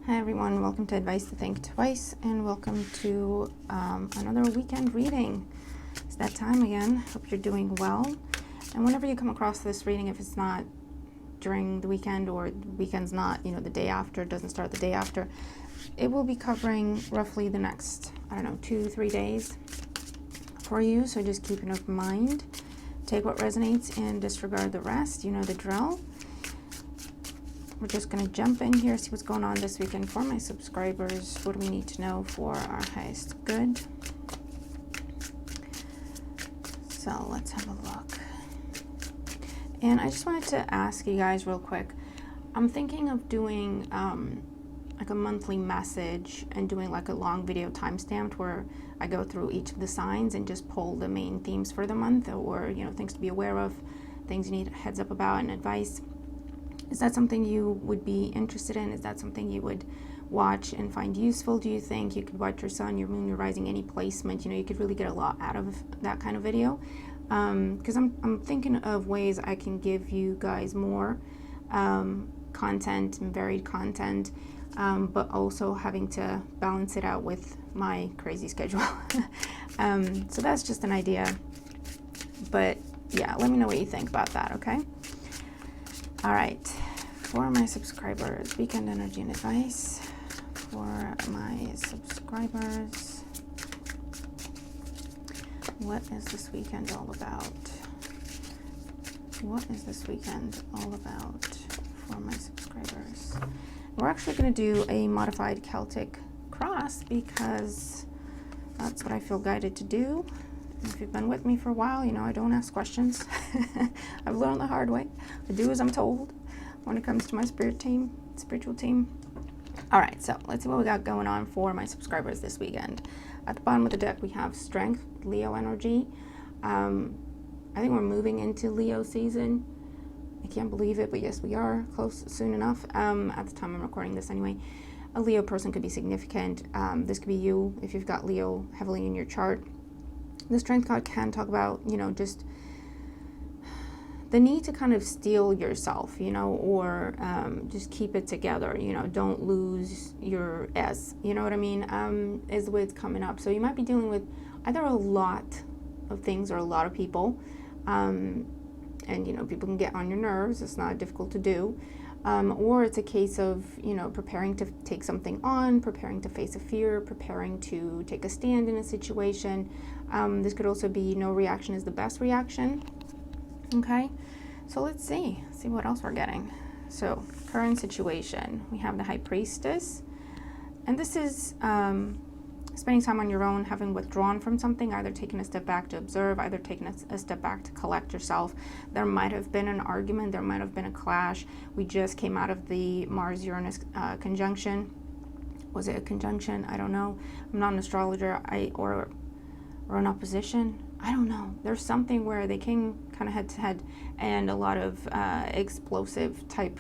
Hi everyone, welcome to Advice to Think Twice, and welcome to another weekend reading. It's that time again. Hope you're doing well. And whenever you come across this reading, if it's not during the weekend or the weekend's not, the day after, it doesn't start the day after, it will be covering roughly the next, 2-3 days for you. So just keep an open mind. Take what resonates and disregard the rest. You know the drill. We're just going to jump in here, see what's going on this weekend for my subscribers. What do we need to know for our highest good? So let's have a look. And I just wanted to ask you guys real quick. I'm thinking of doing like a monthly message and doing like a long video time-stamped where I go through each of the signs and just pull the main themes for the month, or things to be aware of, things you need a heads up about, and advice. Is that something you would be interested in? Is that something you would watch and find useful? Do you think you could watch your sun, your moon, your rising, any placement? You could really get a lot out of that kind of video. Because I'm thinking of ways I can give you guys more content and varied content, but also having to balance it out with my crazy schedule. So that's just an idea. But yeah, let me know what you think about that, okay? All right, for my subscribers, weekend energy and advice for my subscribers. What is this weekend all about? What is this weekend all about for my subscribers? We're actually going to do a modified Celtic cross because that's what I feel guided to do. If you've been with me for a while, I don't ask questions. I've learned the hard way. I do as I'm told when it comes to my spiritual team. All right, so let's see what we got going on for my subscribers this weekend. At the bottom of the deck, we have Strength, Leo energy. I think we're moving into Leo season. I can't believe it, but yes, we are close soon enough. At the time I'm recording this anyway. A Leo person could be significant. This could be you if you've got Leo heavily in your chart. The Strength card can talk about, just the need to kind of steel yourself, or just keep it together, don't lose your S, you know what I mean, is the way it's coming up. So you might be dealing with either a lot of things or a lot of people, and, people can get on your nerves. It's not difficult to do. Or it's a case of, preparing to take something on, preparing to face a fear, preparing to take a stand in a situation. This could also be no reaction is the best reaction. Okay, so let's see what else we're getting. So current situation, we have the High Priestess, and this is spending time on your own, having withdrawn from something, either taking a step back to observe, either taking a step back to collect yourself. There might have been an argument, there might have been a clash. We just came out of the Mars-Uranus conjunction. Was it a conjunction? I don't know. I'm not an astrologer. Or an opposition. I don't know. There's something where they came kind of head to head, and a lot of explosive type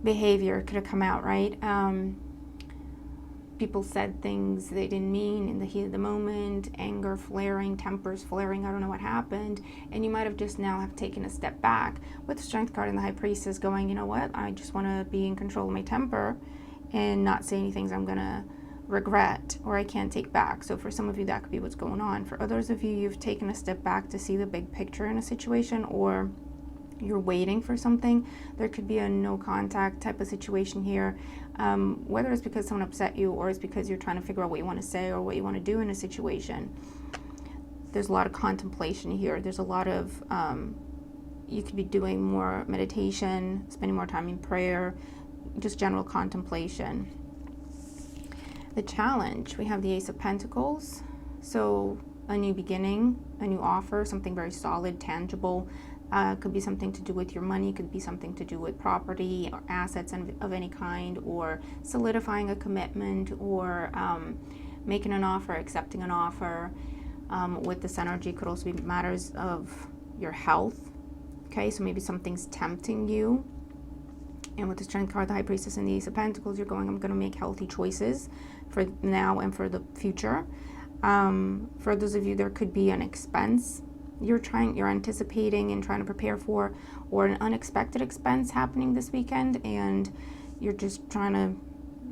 behavior could have come out, right? People said things they didn't mean in the heat of the moment, anger flaring, tempers flaring, I don't know what happened, and you might have just now have taken a step back. With the Strength card and the High Priestess going, you know what, I just want to be in control of my temper and not say any things I'm going to regret or I can't take back. So for some of you, that could be what's going on. For others of you, you've taken a step back to see the big picture in a situation, or you're waiting for something. There could be a no contact type of situation here, whether it's because someone upset you or it's because you're trying to figure out what you want to say or what you want to do in a situation. There's a lot of contemplation here. There's a lot of you could be doing more meditation, spending more time in prayer, just general contemplation. The challenge, we have the Ace of Pentacles. So a new beginning, a new offer, something very solid, tangible. Could be something to do with your money, could be something to do with property or assets of any kind, or solidifying a commitment, or making an offer, accepting an offer. With this energy, could also be matters of your health. Okay, so maybe something's tempting you. And with the Strength card, the High Priestess, and the Ace of Pentacles, you're going, I'm going to make healthy choices for now and for the future. For those of you, there could be an expense you're anticipating and trying to prepare for, or an unexpected expense happening this weekend, and you're just trying to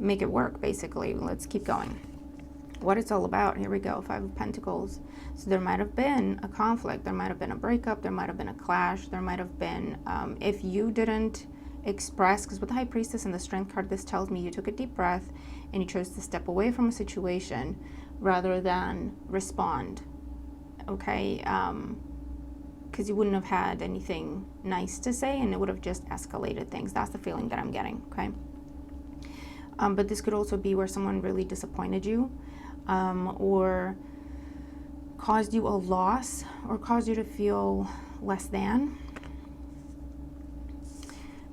make it work, basically. Let's keep going. What it's all about, here we go, Five of Pentacles. So there might have been a conflict, there might have been a breakup, there might have been a clash, there might have been, if you didn't express, because with the High Priestess and the Strength card, this tells me you took a deep breath and you chose to step away from a situation rather than respond, okay? Because you wouldn't have had anything nice to say and it would have just escalated things. That's the feeling that I'm getting, okay? But this could also be where someone really disappointed you, or caused you a loss, or caused you to feel less than.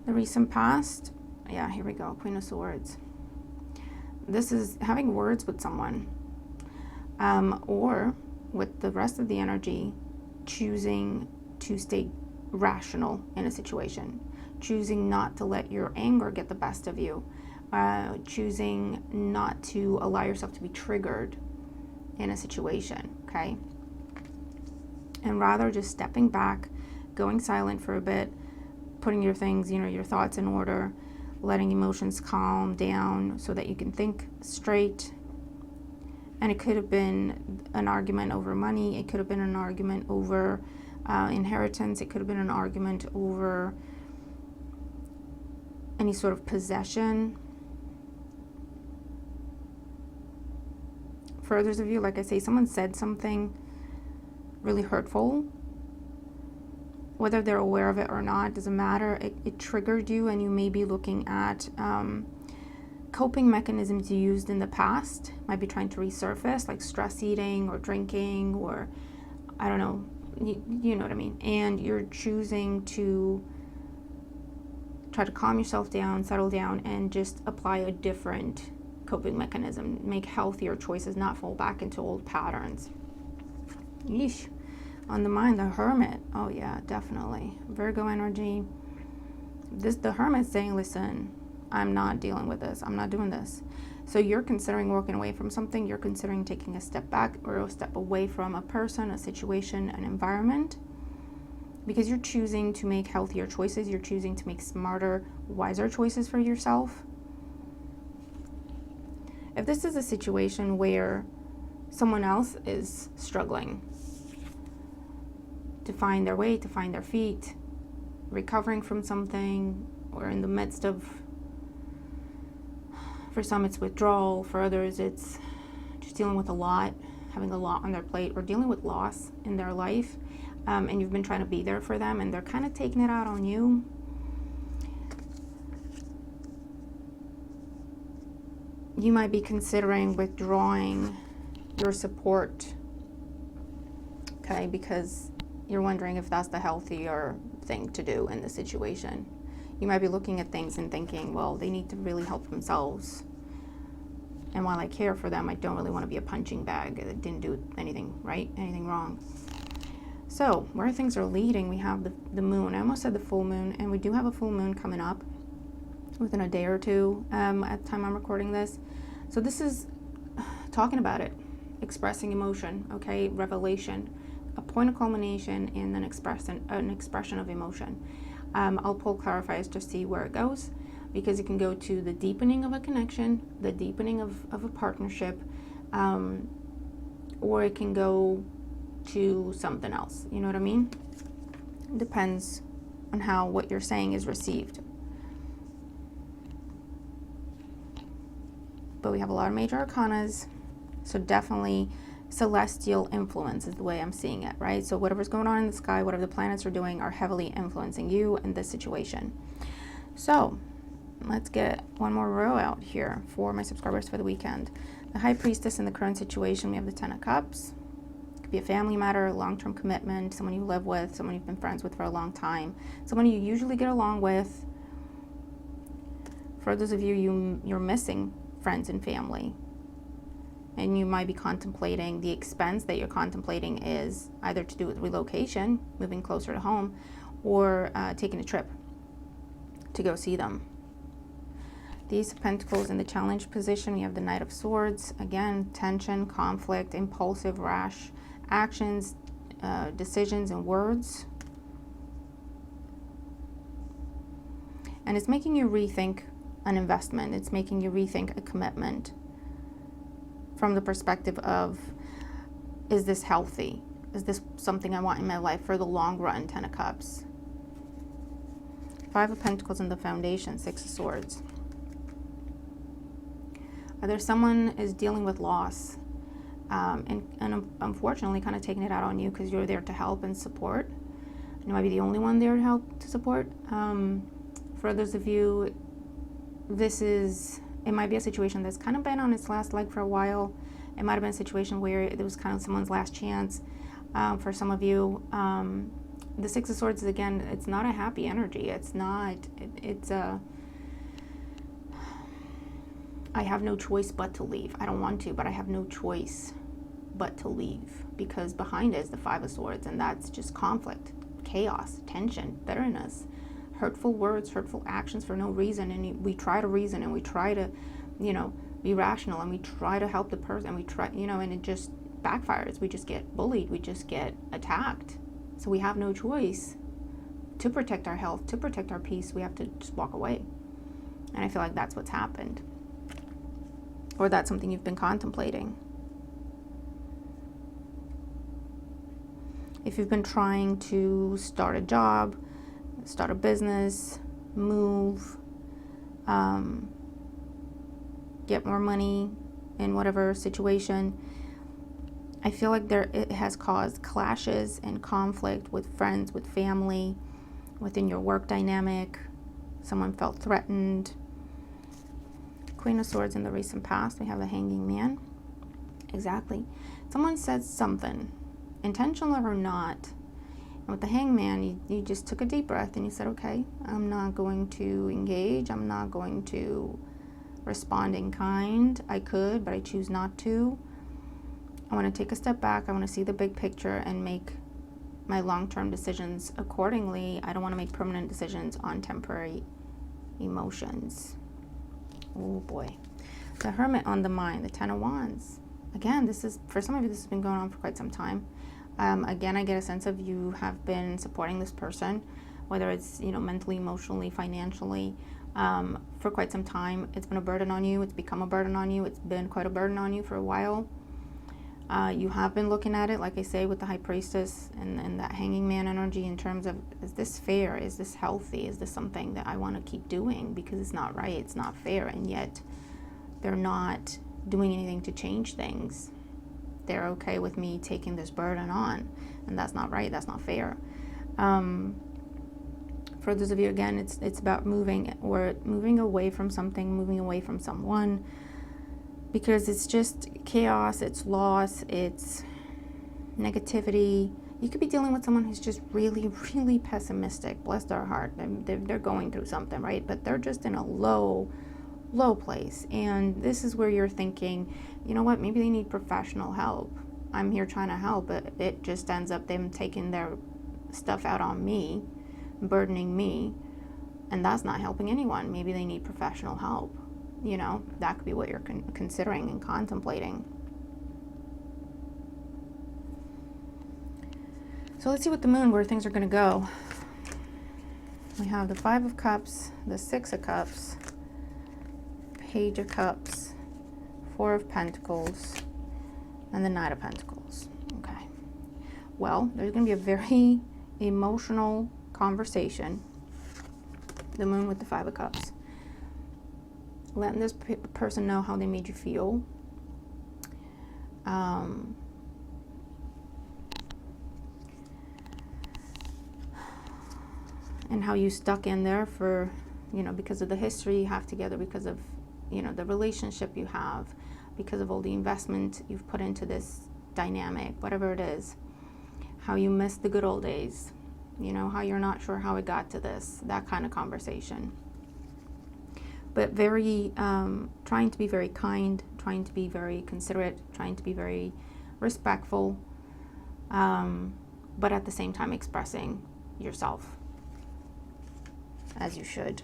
The recent past, yeah, here we go, Queen of Swords. This is having words with someone, or with the rest of the energy, choosing to stay rational in a situation, choosing not to let your anger get the best of you, choosing not to allow yourself to be triggered in a situation, okay? And rather just stepping back, going silent for a bit, putting your things, your thoughts in order, letting emotions calm down so that you can think straight. And it could have been an argument over money, it could have been an argument over inheritance, it could have been an argument over any sort of possession. For others of you, like I say, someone said something really hurtful. Whether they're aware of it or not, doesn't matter. It triggered you, and you may be looking at coping mechanisms you used in the past. Might be trying to resurface, like stress eating or drinking, or I don't know, you know what I mean. And you're choosing to try to calm yourself down, settle down, and just apply a different coping mechanism, make healthier choices, not fall back into old patterns. Yeesh. On the mind, the Hermit. Oh yeah, definitely. Virgo energy. The Hermit's saying, listen, I'm not dealing with this. I'm not doing this. So you're considering walking away from something. You're considering taking a step back or a step away from a person, a situation, an environment, because you're choosing to make healthier choices. You're choosing to make smarter, wiser choices for yourself. If this is a situation where someone else is struggling to find their way, to find their feet, recovering from something, or in the midst of, for some it's withdrawal, for others it's just dealing with a lot, having a lot on their plate, or dealing with loss in their life, and you've been trying to be there for them and they're kind of taking it out on you. You might be considering withdrawing your support, okay, because you're wondering if that's the healthier thing to do in the situation. You might be looking at things and thinking, well, they need to really help themselves. And while I care for them, I don't really want to be a punching bag that didn't do anything right, anything wrong. So where things are leading, we have the moon. I almost said the full moon, and we do have a full moon coming up within a day or two at the time I'm recording this. So this is talking about it, expressing emotion, okay, revelation, a point of culmination, and an expression of emotion. I'll pull clarifiers to see where it goes, because it can go to the deepening of a connection, the deepening of a partnership, or it can go to something else. You know what I mean? It depends on how what you're saying is received. But we have a lot of major arcanas, so definitely celestial influence is the way I'm seeing it, right? So whatever's going on in the sky, whatever the planets are doing, are heavily influencing you in this situation. So let's get one more row out here for my subscribers for the weekend. The High Priestess in the current situation, we have the Ten of Cups. It could be a family matter, a long-term commitment, someone you live with, someone you've been friends with for a long time, someone you usually get along with. For those of you, you're missing friends and family, and you might be contemplating, the expense that you're contemplating is either to do with relocation, moving closer to home, or taking a trip to go see them. The Ace of Pentacles in the challenge position, we have the Knight of Swords. Again, tension, conflict, impulsive, rash actions, decisions, and words. And it's making you rethink an investment. It's making you rethink a commitment from the perspective of, is this healthy? Is this something I want in my life for the long run? 10 of Cups. 5 of Pentacles in the foundation, 6 of Swords. Either someone is dealing with loss and unfortunately kind of taking it out on you because you're there to help and support. You might be the only one there to help, to support. For others of you, it might be a situation that's kind of been on its last leg for a while. It might have been a situation where it was kind of someone's last chance. For some of you, the 6 of Swords is, again, it's not a happy energy. It's not, it's a, I have no choice but to leave. I don't want to, but I have no choice but to leave, because behind it is the 5 of Swords, and that's just conflict, chaos, tension, bitterness, hurtful words, hurtful actions for no reason. And we try to reason, and we try to, be rational, and we try to help the person, and we try, and it just backfires. We just get bullied. We just get attacked. So we have no choice. To protect our health, to protect our peace, we have to just walk away. And I feel like that's what's happened. Or that's something you've been contemplating. If you've been trying to start a job, start a business, move, get more money in whatever situation, I feel like it has caused clashes and conflict with friends, with family, within your work dynamic. Someone felt threatened. Queen of Swords in the recent past. We have the Hanging Man. Exactly. Someone said something, intentional or not. And with the Hangman, you just took a deep breath and you said, okay, I'm not going to engage. I'm not going to respond in kind. I could, but I choose not to. I want to take a step back. I want to see the big picture and make my long-term decisions accordingly. I don't want to make permanent decisions on temporary emotions. Oh boy. The Hermit on the mind, the 10 of Wands. Again, this is, for some of you, this has been going on for quite some time. Again, I get a sense of you have been supporting this person, whether it's, mentally, emotionally, financially, for quite some time. It's been a burden on you. It's become a burden on you. It's been quite a burden on you for a while. You have been looking at it, like I say, with the High Priestess and that Hanging Man energy, in terms of, is this fair? Is this healthy? Is this something that I want to keep doing? Because it's not right. It's not fair. And yet they're not doing anything to change things. They're okay with me taking this burden on. And that's not right. That's not fair. For those of you, again, it's about moving away from something, moving away from someone. Because it's just chaos, it's loss, it's negativity. You could be dealing with someone who's just really, really pessimistic. Bless their heart. They're going through something, right? But they're just in a low place. And this is where you're thinking, you know what, maybe they need professional help. I'm here trying to help, but it just ends up them taking their stuff out on me, burdening me. And that's not helping anyone. Maybe they need professional help. That could be what you're considering and contemplating. So let's see with the Moon, where things are going to go. We have the 5 of Cups, the 6 of Cups, Page of Cups, 4 of Pentacles, and the Knight of Pentacles. Okay. Well, there's going to be a very emotional conversation. The Moon with the 5 of Cups. Letting this person know how they made you feel. And how you stuck in there for, because of the history you have together, because of, the relationship you have, because of all the investment you've put into this dynamic, whatever it is. How you missed the good old days. How you're not sure how it got to this. That kind of conversation. But very, trying to be very kind, trying to be very considerate, trying to be very respectful, but at the same time expressing yourself as you should.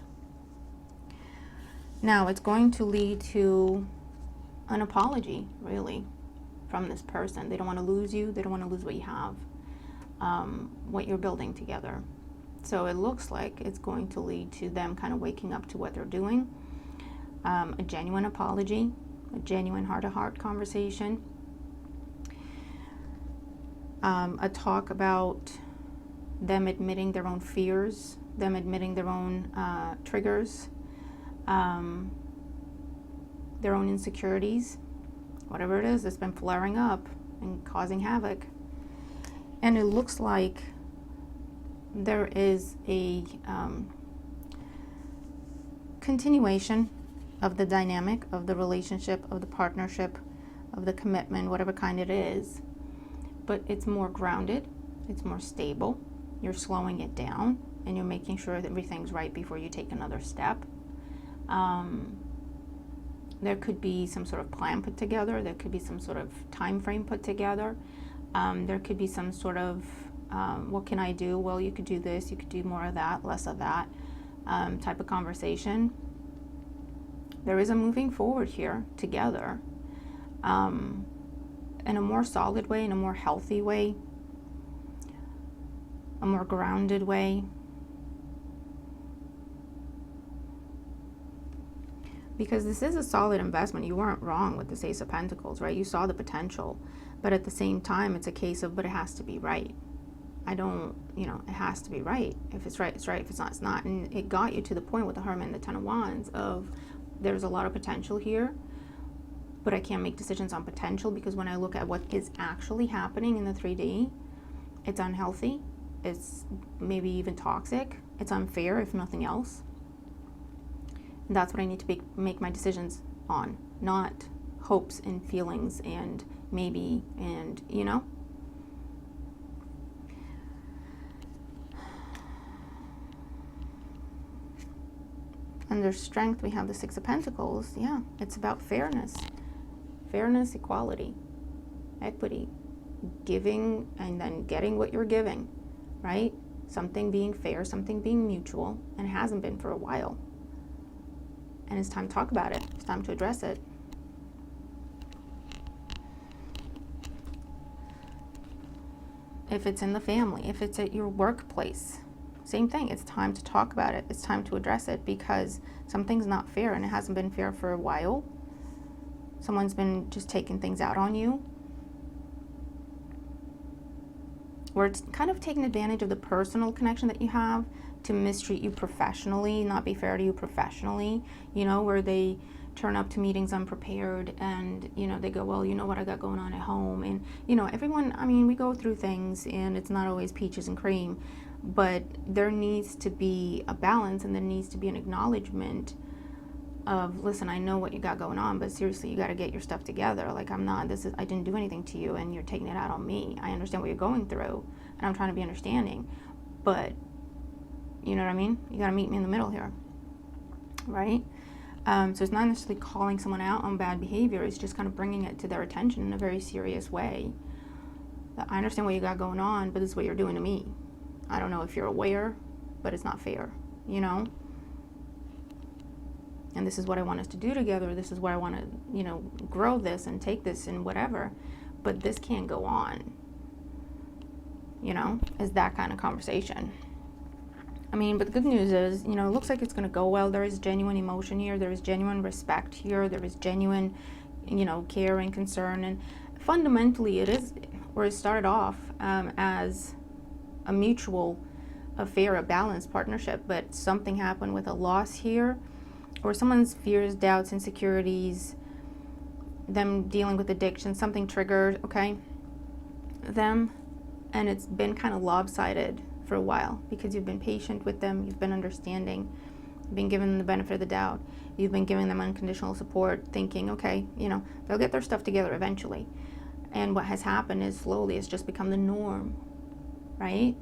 Now, it's going to lead to an apology, really, from this person. They don't want to lose you. They don't want to lose what you have, what you're building together. So it looks like it's going to lead to them kind of waking up to what they're doing. a genuine apology, a genuine heart-to-heart conversation, a talk about them admitting their own fears, them admitting their own triggers, their own insecurities, whatever it is that's been flaring up and causing havoc. And it looks like there is a continuation of the dynamic, of the relationship, of the partnership, of the commitment, whatever kind it is. But it's more grounded, it's more stable. You're slowing it down and you're making sure that everything's right before you take another step. There could be some sort of plan put together. There could be some sort of time frame put together. There could be some sort of, what can I do? Well, you could do this, you could do more of that, less of that, type of conversation. There is a moving forward here together, in a more solid way, in a more healthy way, a more grounded way. Because this is a solid investment. You weren't wrong with this Ace of Pentacles, right? You saw the potential, but at the same time, it's a case of, but it has to be right. It has to be right. If it's right, it's right. If it's not, it's not. And it got you to the point with the Hermit and the Ten of Wands of, there's a lot of potential here, but I can't make decisions on potential because when I look at what is actually happening in the 3D, it's unhealthy. It's maybe even toxic. It's unfair, if nothing else. And that's what I need to make my decisions on, not hopes and feelings and maybe and, Under Strength, we have the Six of Pentacles. Yeah, it's about fairness. Fairness, equality, equity, giving and then getting what you're giving, right? Something being fair, something being mutual, and it hasn't been for a while. And it's time to talk about it. It's time to address it. If it's in the family, if it's at your workplace, same thing. It's time to talk about it. It's time to address it because something's not fair and it hasn't been fair for a while. Someone's been just taking things out on you. Or it's kind of taking advantage of the personal connection that you have to mistreat you professionally, not be fair to you professionally, where they turn up to meetings unprepared and, they go, well, you know what I got going on at home. And, everyone, we go through things and it's not always peaches and cream, but there needs to be a balance and there needs to be an acknowledgement of, listen, I know what you got going on, but seriously, you got to get your stuff together. Like, I didn't do anything to you and you're taking it out on me. I understand what you're going through and I'm trying to be understanding, but you know what I mean? You got to meet me in the middle here, right? So it's not necessarily calling someone out on bad behavior. It's just kind of bringing it to their attention in a very serious way. That I understand what you got going on, but this is what you're doing to me. I don't know if you're aware, but it's not fair, And this is what I want us to do together. This is what I want to, grow this and take this and whatever. But this can't go on, is that kind of conversation. But the good news is, it looks like it's going to go well. There is genuine emotion here. There is genuine respect here. There is genuine, care and concern. And fundamentally, it started off as a mutual, a fair, a balanced partnership. But something happened with a loss here, or someone's fears, doubts, insecurities, them dealing with addiction, something triggered, them. And it's been kind of lopsided for a while because you've been patient with them, you've been understanding, you've been giving them the benefit of the doubt, you've been giving them unconditional support, thinking, they'll get their stuff together eventually. And what has happened is slowly it's just become the norm, right?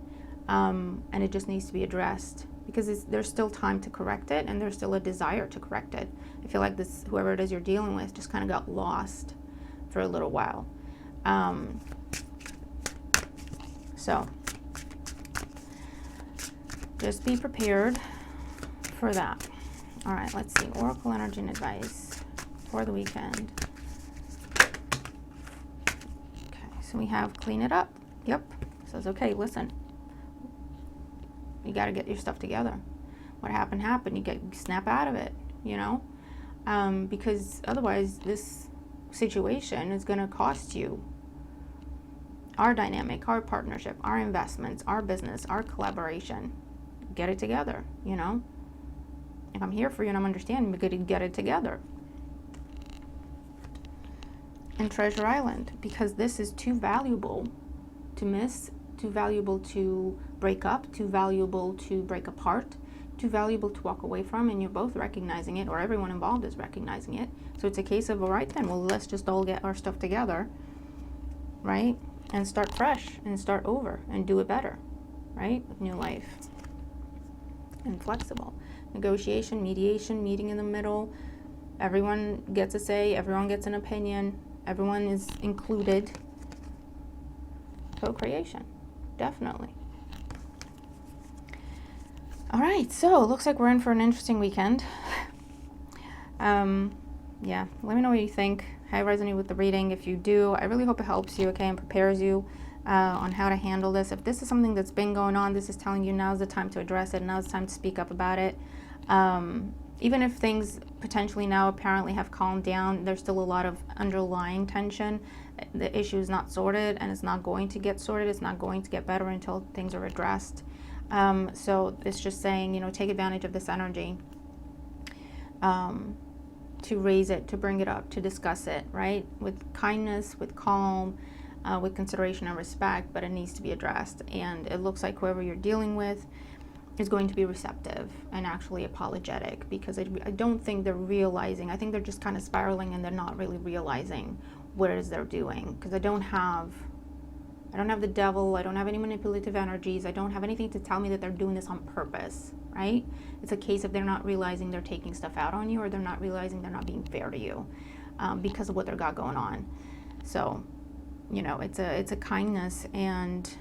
And it just needs to be addressed because there's still time to correct it and there's still a desire to correct it. I feel like whoever it is you're dealing with just kind of got lost for a little while. So just be prepared for that. All right, let's see. Oracle energy and advice for the weekend. Okay, so we have clean it up. Yep. Says, okay, listen. You got to get your stuff together. What happened. You snap out of it, because otherwise this situation is going to cost you our dynamic, our partnership, our investments, our business, our collaboration. Get it together, you know? Like, I'm here for you and I'm understanding, we could get it together. And Treasure Island, because this is too valuable to miss, too valuable to break up, too valuable to break apart, too valuable to walk away from, and you're both recognizing it, or everyone involved is recognizing it. So it's a case of, all right then, well, let's just all get our stuff together, right? And start fresh and start over and do it better, right? With new life. And flexible. Negotiation, mediation, meeting in the middle. Everyone gets a say, everyone gets an opinion, everyone is included. Co-creation, definitely. All right, so it looks like we're in for an interesting weekend. Yeah, let me know what you think, how you resonate with the reading. If you do, I really hope it helps you, okay, and prepares you on how to handle this. If this is something that's been going on, this is telling you now's the time to address it, now's the time to speak up about it. Even if things potentially now apparently have calmed down, there's still a lot of underlying tension. The issue is not sorted, and it's not going to get sorted. It's not going to get better until things are addressed. So it's just saying, you know, take advantage of this energy to raise it, to bring it up, to discuss it, right? With kindness, with calm, with consideration and respect, but it needs to be addressed. And it looks like whoever you're dealing with is going to be receptive and actually apologetic, because I don't think they're realizing. I think they're just kind of spiraling and they're not really realizing what it is they're doing, because I don't have the devil, I don't have any manipulative energies, I don't have anything to tell me that they're doing this on purpose, right? It's a case of they're not realizing they're taking stuff out on you, or they're not realizing they're not being fair to you because of what they've got going on. So, you know, it's a kindness and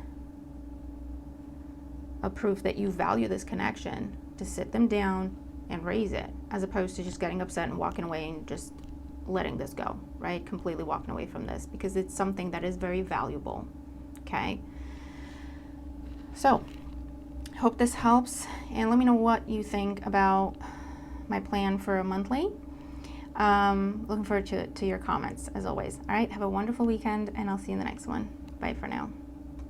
a proof that you value this connection, to sit them down and raise it, as opposed to just getting upset and walking away and just letting this go, right? Completely walking away from this, because it's something that is very valuable, okay? So, hope this helps, and let me know what you think about my plan for a monthly. Looking forward to your comments, as always. All right, have a wonderful weekend, and I'll see you in the next one. Bye for now.